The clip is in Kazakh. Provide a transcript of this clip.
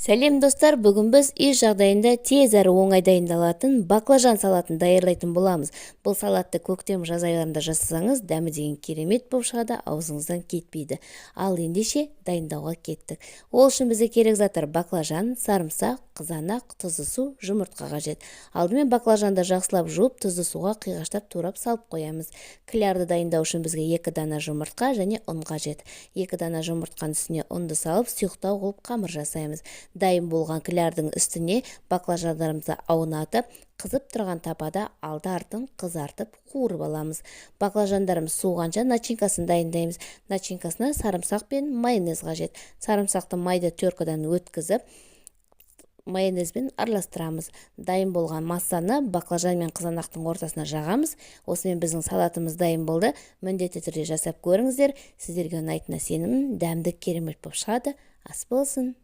Сәлем достар, бүгін біз үй жағдайында тез әрі оңай дайындалатын баклажан салатын даярлайтын боламыз. Бұл салатты көктем жаз айларында жасасаңыз, дәмі деген керемет болып шығады, аузыңыздан кетпейді. Ал ендеше дайындауға кеттік. Ол үшін бізге керек заттар: баклажан, сарымсақ, қызанақ, тұзды су, жұмыртқа қажет. Алдымен баклажанды жақсылап жуып, тұзды суға қиғаштап турап салып қоямыз. Клярды дайындау үшін бізге 2 дана жұмыртқа және ұн қажет. 2 дана жұмыртқаның үстіне ұнды салып, сұйықтау қылып қамыр жасаймыз. Дайын болған клярдың үстіне баклажандарымызды аунатып, қызып тұрған тапада алды-артын қызартып қуырып аламыз. Баклажандарымыз суығанша начинкасын дайындаймыз. Начинкасына сарымсақ пен майонез қажет. Сарымсақты майды теркадан өткізіп, майонезбен араластырамыз. Дайын болған массаны баклажан мен қызанақтың ортасына жағамыз. Осымен біздің салатымыз дайын болды. Міндетті түрде жасап көріңіздер. Сіздерге ұнайтынына сенімдімін. Дәмді керемет болып шығады. Ас болсын.